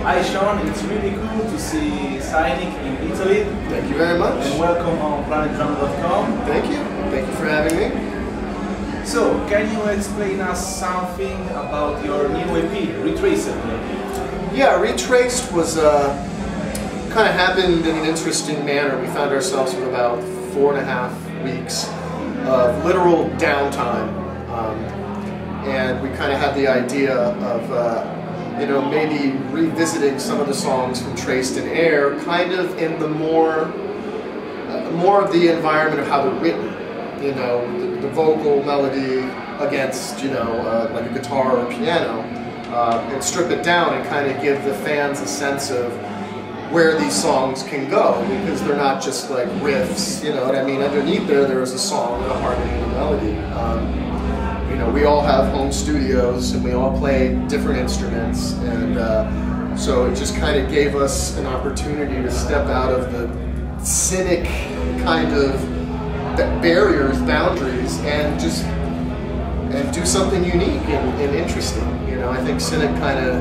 Hi Sean, it's really cool to see Cynic in Italy. Thank you very much. And welcome on planetdrum.com. Thank you. Thank you for having me. So, can you explain us something about your new EP, Retraced? Yeah, Retraced was kind of happened in an interesting manner. We found ourselves with about 4.5 weeks of literal downtime. And we kind of had the idea of you know, maybe revisiting some of the songs from Traced in Air, kind of in the more of the environment of how they're written. You know, the vocal melody against, you know, like a guitar or a piano, and strip it down and kind of give the fans a sense of where these songs can go, because they're not just like riffs, you know what I mean? Underneath there is a song with a harmony and a melody. You know, we all have home studios and we all play different instruments, and so it just kind of gave us an opportunity to step out of the cynic kind of barriers, boundaries, and just do something unique and interesting. You know, I think Cynic kind of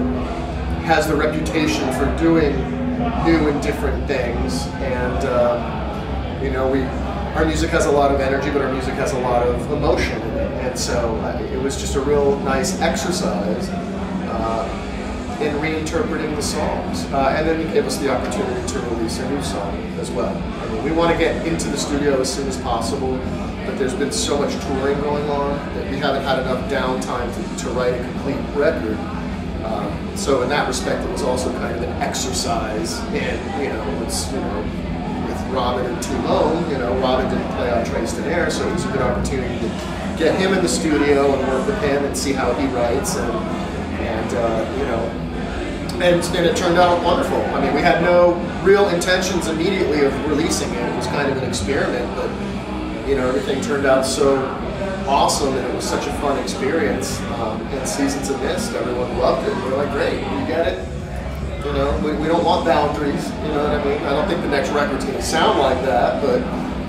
has the reputation for doing new and different things, and you know, our music has a lot of energy, but our music has a lot of emotion in it, and so it was just a real nice exercise in reinterpreting the songs, and then it gave us the opportunity to release a new song as well. I mean, we want to get into the studio as soon as possible, but there's been so much touring going on that we haven't had enough downtime to write a complete record. So in that respect, it was also kind of an exercise in, you know, with Robin and Noumeno. You know, Robin didn't play on Traced in Air, so it was a good opportunity to get him in the studio and work with him and see how he writes, and you know, and it turned out wonderful. I mean, we had no real intentions immediately of releasing it. It was kind of an experiment, but you know, everything turned out so awesome, and it was such a fun experience. In Seasons of Mist, everyone loved it. We're like, great, you get it. You know, we don't want boundaries, you know what I mean? I don't think the next record's going to sound like that, but,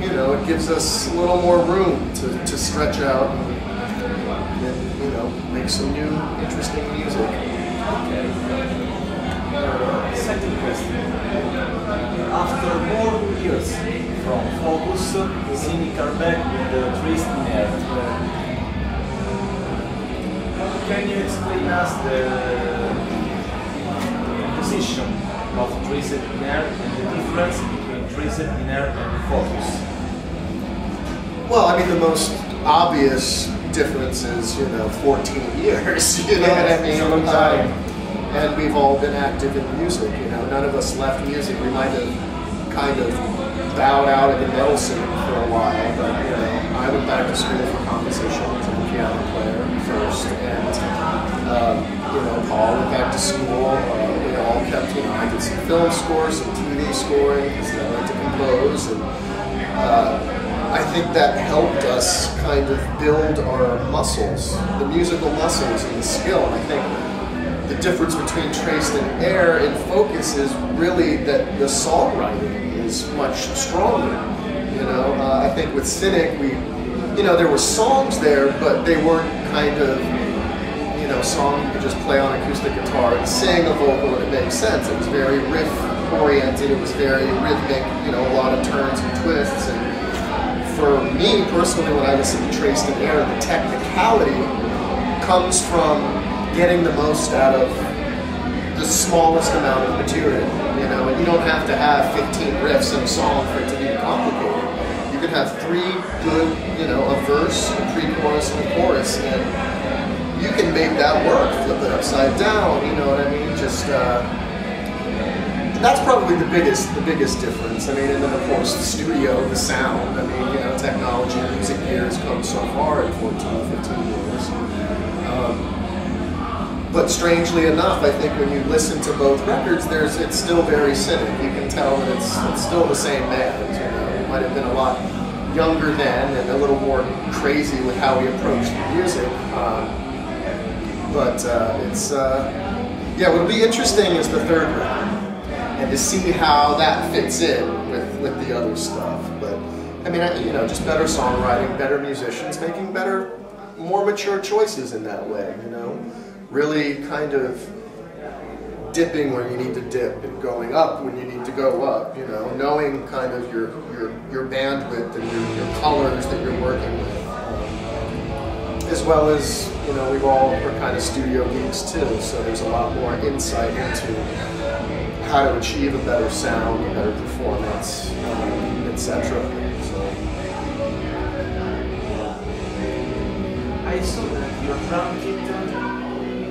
you know, it gives us a little more room to stretch out and, you know, make some new, interesting music. Okay. Second question. After more years from Focus, Cynic are back with the Traced in Air. Can you explain us the position of Traced in Air and the difference between Traced in Air and Focus? Well, I mean, the most obvious difference is, you know, 14 years, you know what I mean? It's a long time. And we've all been active in music, you know. None of us left music. We might have kind of bowed out of the metal scene for a while, but, you know, I went back to school for composition as a piano player first, and, you know, Paul went back to school. We all kept, you know, I did some film scores, some TV scoring, because I like to compose, and I think that helped us kind of build our muscles, the musical muscles and the skill. And I think the difference between Traced in Air and Focus is really that the songwriting is much stronger. You know, I think with Cynic, you know, there were songs there, but they weren't kind of, you know, songs you could just play on acoustic guitar and sing a vocal and it made sense. It was very riff oriented, it was very rhythmic, you know, a lot of turns and twists. And for me personally, when I listen to Traced in Air, the technicality comes from getting the most out of the smallest amount of material, you know, and you don't have to have 15 riffs in a song for it to be complicated. You can have 3 good, you know, a verse, a pre-chorus, and a chorus, and you can make that work, flip it upside down, you know what I mean? Just, that's probably the biggest difference. I mean, and then of course the studio, the sound, I mean, you know, technology and music gear has come so far in 14, 15 years. But strangely enough, I think when you listen to both records, it's still very Cynic. You can tell that it's still the same band. You know, it might have been a lot younger then and a little more crazy with how we approached the music. But yeah, what'll be interesting is the third record, and to see how that fits in with the other stuff. But I mean, you know, just better songwriting, better musicians, making better, more mature choices in that way. You know. Really kind of dipping where you need to dip and going up when you need to go up, you know, knowing kind of your bandwidth and your colors that you're working with. As well as, you know, we've all are kind of studio geeks too, so there's a lot more insight into how to achieve a better sound, a better performance, etc. So. I saw that your drum kit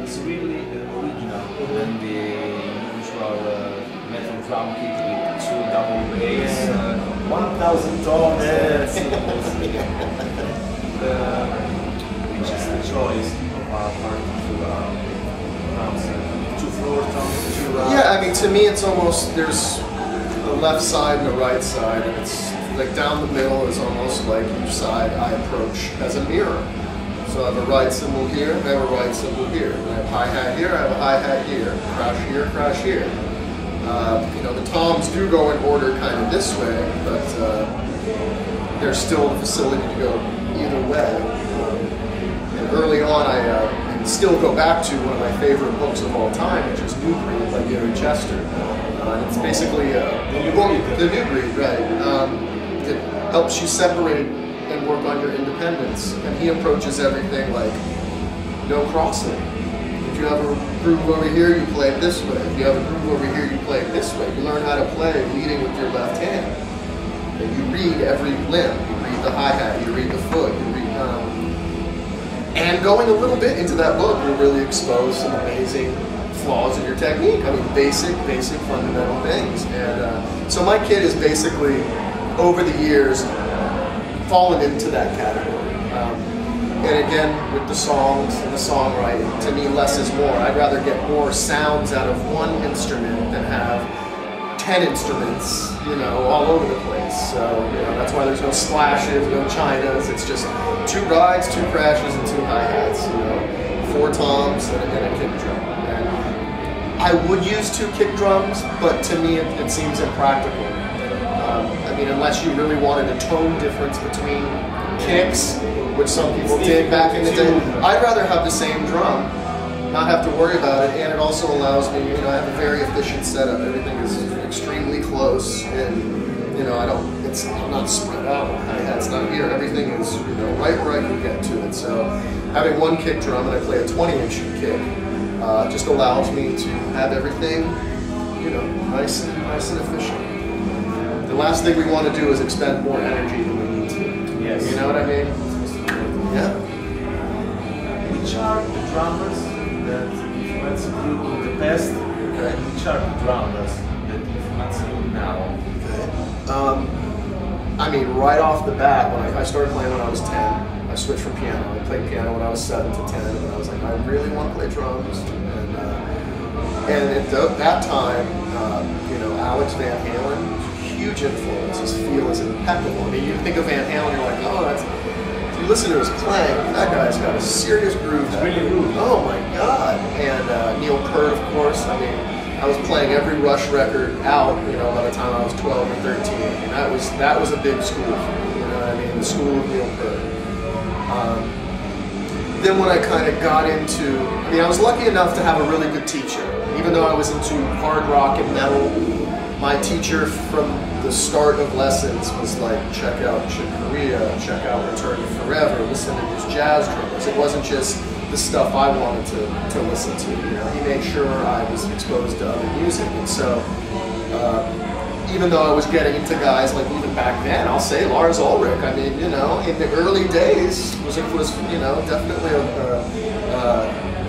is really original than the usual metal drum kit with 2 double bass, 1,000 toms. Which is the choice of our particular drums? 2 floor toms? Yeah, I mean, to me it's almost, there's the left side and the right side, and it's like down the middle is almost like each side I approach as a mirror. So I have a right cymbal here, I have a right cymbal here. I have a hi-hat here, I have a hi-hat here. Crash here, crash here. You know, the toms do go in order kind of this way, but there's still the facility to go either way. And early on, I still go back to one of my favorite books of all time, which is New Breed by Gary Chester. It's basically the New Breed, right? It helps you separate and work on your independence, and he approaches everything like no crossing. If you have a groove over here, you play it this way. If you have a groove over here, you play it this way. You learn how to play leading with your left hand. And you read every limb. You read the hi-hat, you read the foot, you read and going a little bit into that book, we really expose some amazing flaws in your technique. I mean, basic fundamental things. And so my kit is basically, over the years, fallen into that category. And again, with the songs and the songwriting, to me, less is more. I'd rather get more sounds out of one instrument than have 10 instruments, you know, all over the place. So, you know, that's why there's no splashes, no chinas. It's just 2 rides, 2 crashes, and 2 hi-hats, you know, 4 toms and a kick drum. And I would use 2 kick drums, but to me it seems impractical. I mean, unless you really wanted a tone difference between kicks, which some people did back in the day, I'd rather have the same drum, not have to worry about it, and it also allows me, you know, I have a very efficient setup. Everything is extremely close, and, you know, I'm not spread out, my hi-hat's not here, everything is, you know, right where I can get to it. So having 1 kick drum, and I play a 20-inch kick, just allows me to have everything, you know, nice and efficient. The last thing we want to do is expend more energy than we need to. Yes. You know what I mean? Yeah. Which are the drummers that influence you in the past? Okay. Which are the drummers that influence you now? Okay. I mean, right off the bat, when I started playing when I was 10, I switched from piano. I played piano when I was 7 to 10, and I was like, I really want to play drums. And at that time, you know, Alex Van Halen, huge influence. His feel is impeccable. I mean, you think of Van Halen, you're like, oh, that's. If you listen to his playing, that guy's got a serious groove. It's really groovy. Oh my God! And Neil Peart, of course. I mean, I was playing every Rush record out, you know, by the time I was 12 or 13. I mean, that was a big school for me. You know what I mean? The school of Neil Peart. Then when I kind of got into, I mean, I was lucky enough to have a really good teacher. Even though I was into hard rock and metal, my teacher from the start of lessons was like, check out Chick Corea, check out Return to Forever, listen to these jazz drummers. It wasn't just the stuff I wanted to listen to. You know, he made sure I was exposed to other music. And so, even though I was getting into guys like, even back then, I'll say Lars Ulrich. I mean, you know, in the early days was you know, definitely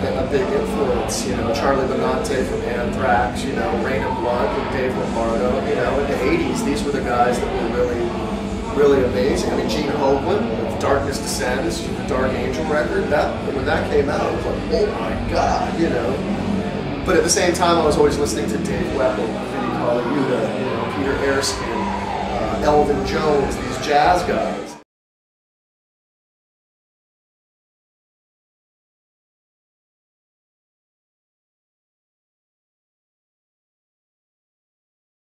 a big influence. You know, Charlie Benante from Anthrax, you know, Rain and Blood with Dave Lombardo. You know, in the 80s, these were the guys that were really amazing. I mean, Gene Hoglan with Darkness Descends, the Dark Angel record, when that came out, I was like, oh my God, you know. But at the same time, I was always listening to Dave Weckl, Vinnie Colaiuta, you know, Peter Erskine, Elvin Jones, these jazz guys.